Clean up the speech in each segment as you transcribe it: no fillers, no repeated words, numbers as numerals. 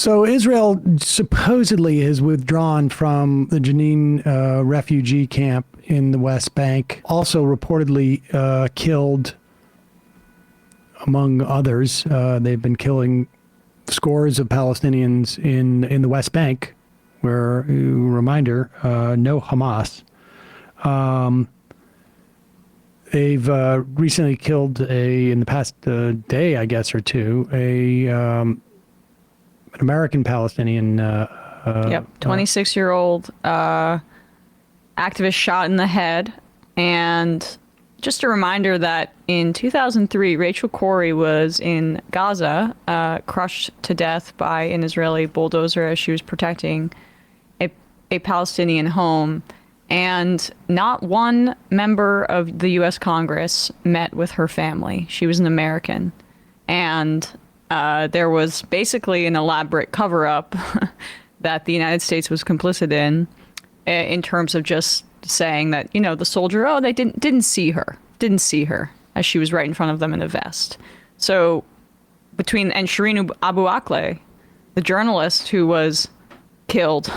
So Israel supposedly has withdrawn from the Jenin refugee camp in the West Bank. Also reportedly killed, among others, they've been killing scores of Palestinians in the West Bank, where, reminder, no Hamas. They've recently killed in the past day, I guess, or two, an American Palestinian. 26-year-old activist shot in the head. And just a reminder that in 2003, Rachel Corrie was in Gaza, crushed to death by an Israeli bulldozer as she was protecting a Palestinian home. And not one member of the U.S. Congress met with her family. She was an American. And there was basically an elaborate cover-up that the United States was complicit in terms of just saying that, you know, the soldier, they didn't see her as she was right in front of them in a vest. So and Shireen Abu Akleh, the journalist who was killed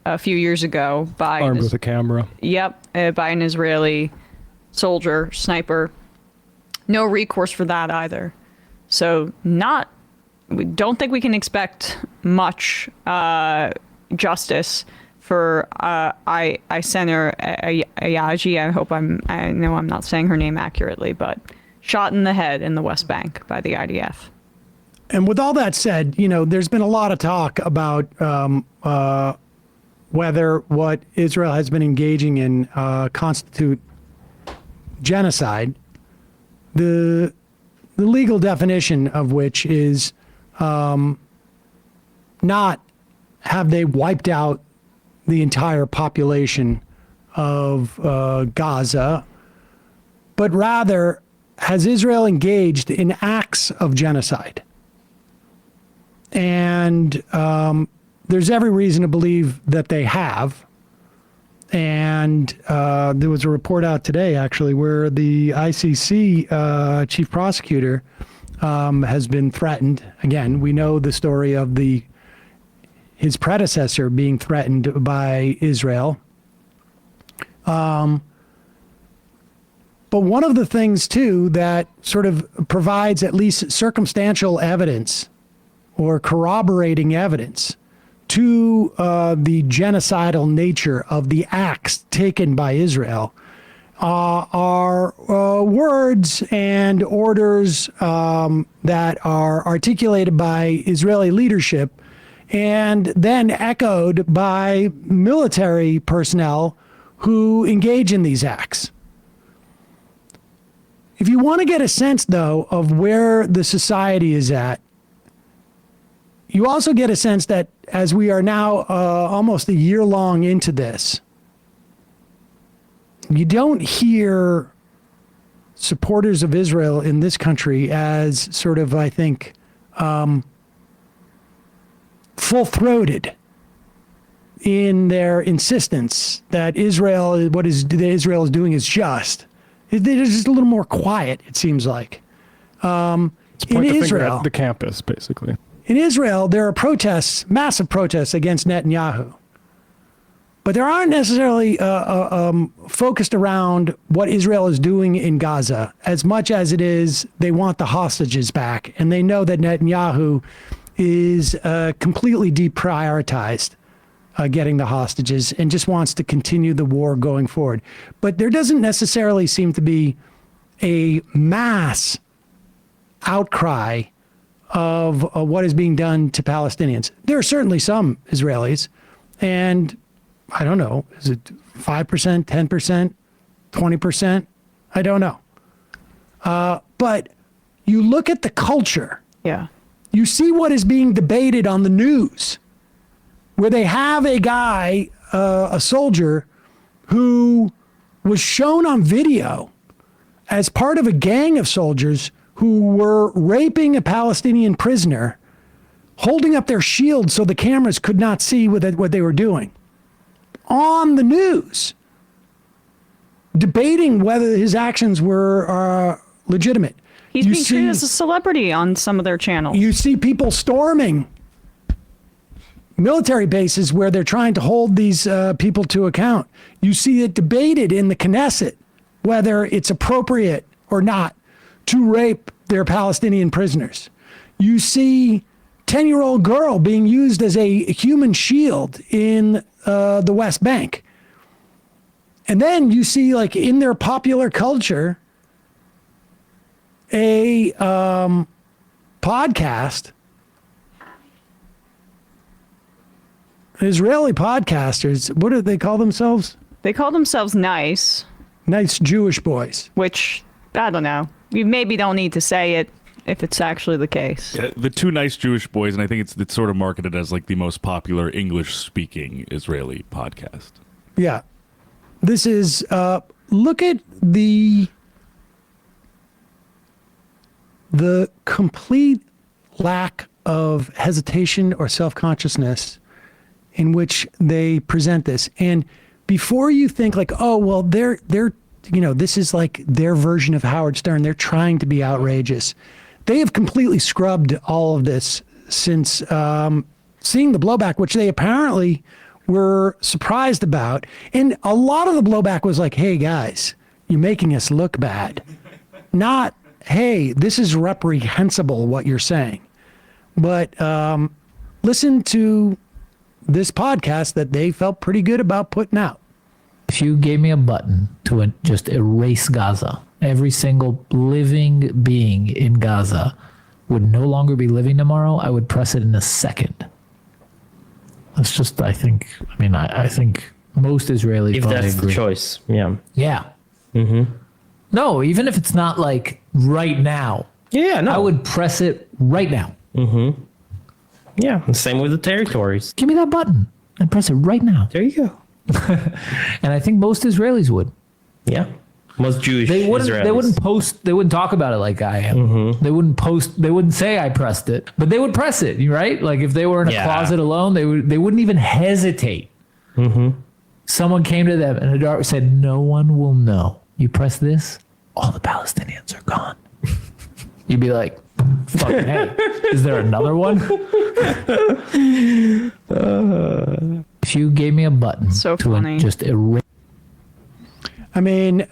a few years ago by armed with a camera. Yep, by an Israeli soldier, sniper. No recourse for that either. So we don't think we can expect much justice for Aysener Ayaji. I know I'm not saying her name accurately, but shot in the head in the West Bank by the IDF. And with all that said, you know, there's been a lot of talk about whether what Israel has been engaging in constitute genocide. The legal definition of which is not have they wiped out the entire population of Gaza, but rather has Israel engaged in acts of genocide. And there's every reason to believe that they have. And there was a report out today, actually, where the ICC chief prosecutor has been threatened. Again, we know the story of his predecessor being threatened by Israel. But one of the things, too, that sort of provides at least circumstantial evidence or corroborating evidence to the genocidal nature of the acts taken by Israel are words and orders that are articulated by Israeli leadership and then echoed by military personnel who engage in these acts. If you want to get a sense, though, of where the society is at, you also get a sense that as we are now almost a year long into this, you don't hear supporters of Israel in this country as sort of, I think, full-throated in their insistence that what Israel is doing is just. They're just a little more quiet, it seems like. It's point the finger at the campus, basically. In Israel, there are protests, massive protests against Netanyahu. But they aren't necessarily focused around what Israel is doing in Gaza as much as it is they want the hostages back. And they know that Netanyahu is completely deprioritized getting the hostages and just wants to continue the war going forward. But there doesn't necessarily seem to be a mass outcry of what is being done to Palestinians. There are certainly some Israelis, and I don't know, is it 5%, 10%, 20%? I don't know. But you look at the culture. Yeah. You see what is being debated on the news, where they have a guy, a soldier, who was shown on video as part of a gang of soldiers who were raping a Palestinian prisoner, holding up their shield so the cameras could not see what they were doing. On the news, debating whether his actions were legitimate. He's being treated as a celebrity on some of their channels. You see people storming military bases where they're trying to hold these people to account. You see it debated in the Knesset whether it's appropriate or not to rape their Palestinian prisoners. You see 10-year-old girl being used as a human shield in the West Bank. And then you see, like, in their popular culture, a podcast, Israeli podcasters, what do they call themselves? They call themselves Nice. Nice Jewish boys. Which, I don't know. You maybe don't need to say it if it's actually the case. Yeah, the two Nice Jewish boys, and I think it's sort of marketed as like the most popular English-speaking Israeli podcast. Yeah. This is, look at the complete lack of hesitation or self-consciousness in which they present this. And before you think like, oh, well, they're this is like their version of Howard Stern. They're trying to be outrageous. They have completely scrubbed all of this since seeing the blowback, which they apparently were surprised about. And a lot of the blowback was like, hey, guys, you're making us look bad. Not, hey, this is reprehensible what you're saying. But listen to this podcast that they felt pretty good about putting out. If you gave me a button to just erase Gaza, every single living being in Gaza would no longer be living tomorrow, I would press it in a second. That's just, I think most Israelis if probably that's agree. The choice, yeah. Yeah. Mm-hmm. No, even if it's not like right now. Yeah, no. I would press it right now. Mm-hmm. Yeah, the same with the territories. Give me that button and press it right now. There you go. And I think most Israelis would. Yeah. Most Jewish They wouldn't. Israelis. They wouldn't post. They wouldn't talk about it like I am. Mm-hmm. They wouldn't post. They wouldn't say I pressed it, but they would press it. Right? Like if they were in a closet alone, they would. They wouldn't even hesitate. Mm-hmm. Someone came to them and Hadar said, "No one will know. You press this, all the Palestinians are gone." You'd be like, "Fucking hey, is there another one?" If you gave me a button So to funny. just erase. I mean,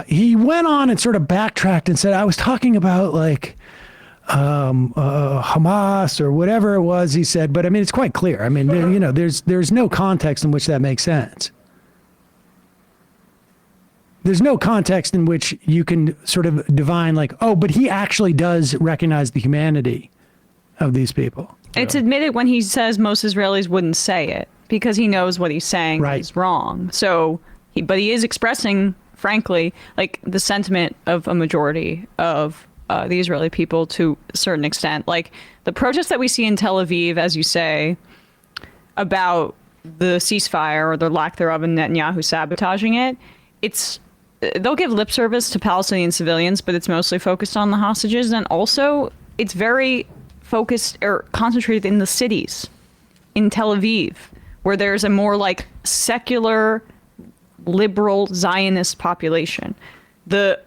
he went on and sort of backtracked and said, I was talking about like Hamas or whatever it was, he said. But I mean, it's quite clear. I mean, there's no context in which that makes sense. There's no context in which you can sort of divine like, oh, but he actually does recognize the humanity of these people. It's admitted when he says most Israelis wouldn't say it because he knows what he's saying Right. is wrong. So, but he is expressing, frankly, like the sentiment of a majority of the Israeli people to a certain extent. Like the protests that we see in Tel Aviv, as you say, about the ceasefire or the lack thereof and Netanyahu sabotaging it, they'll give lip service to Palestinian civilians, but it's mostly focused on the hostages. And also, it's very focused or concentrated in the cities, in Tel Aviv, where there's a more like secular, liberal Zionist population. The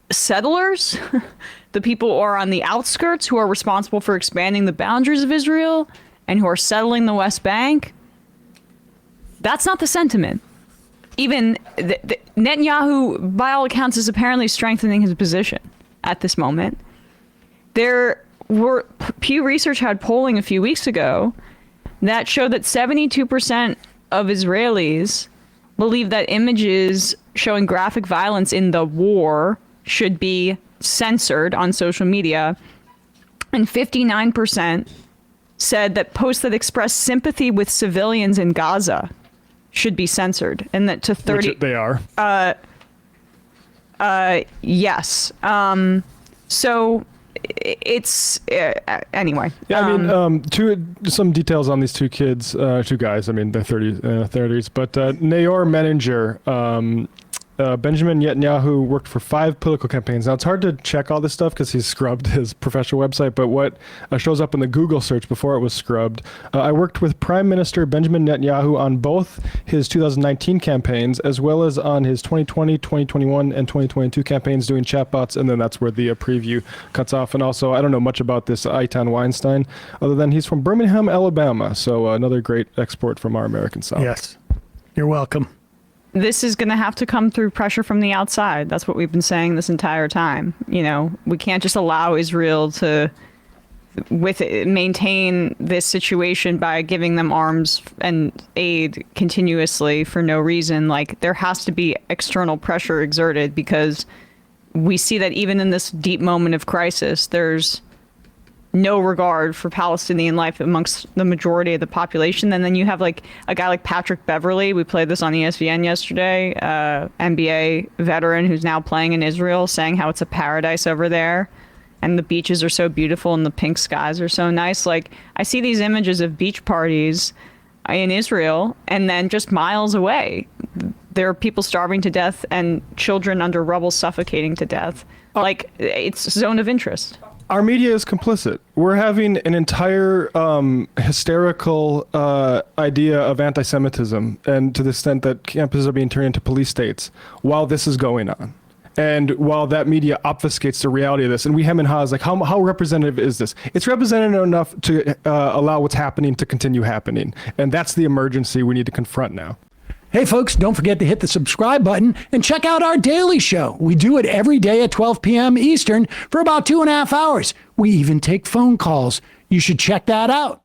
settlers, the people who are on the outskirts who are responsible for expanding the boundaries of Israel and who are settling the West Bank, that's not the sentiment. Even Netanyahu, by all accounts, is apparently strengthening his position at this moment. Pew Research had polling a few weeks ago that showed that 72% of Israelis believe that images showing graphic violence in the war should be censored on social media. And 59% said that posts that express sympathy with civilians in Gaza should be censored, and that to 30 Which they are. yes. So it's anyway. Yeah, I mean, some details on these two kids, two guys. I mean, they're 30s, but Naor Menninger Benjamin Netanyahu worked for 5 political campaigns. Now, it's hard to check all this stuff because he's scrubbed his professional website, but what shows up in the Google search before it was scrubbed, I worked with Prime Minister Benjamin Netanyahu on both his 2019 campaigns, as well as on his 2020, 2021, and 2022 campaigns doing chatbots, and then that's where the preview cuts off. And also, I don't know much about this Eitan Weinstein, other than he's from Birmingham, Alabama, so another great export from our American South. Yes. You're welcome. This is going to have to come through pressure from the outside. That's what we've been saying this entire time. You know, we can't just allow Israel to maintain this situation by giving them arms and aid continuously for no reason. Like, there has to be external pressure exerted, because we see that even in this deep moment of crisis, there's no regard for Palestinian life amongst the majority of the population. And then you have like a guy like Patrick Beverly. We played this on ESPN yesterday, NBA veteran who's now playing in Israel, saying how it's a paradise over there and the beaches are so beautiful and the pink skies are so nice. Like, I see these images of beach parties in Israel, and then just miles away, there are people starving to death and children under rubble suffocating to death. Like, it's a zone of interest. Our media is complicit. We're having an entire hysterical idea of anti-Semitism, and to the extent that campuses are being turned into police states while this is going on. And while that media obfuscates the reality of this, and we hem and haw is like, how representative is this? It's representative enough to allow what's happening to continue happening. And that's the emergency we need to confront now. Hey, folks, don't forget to hit the subscribe button and check out our daily show. We do it every day at 12 p.m. Eastern for about 2.5 hours. We even take phone calls. You should check that out.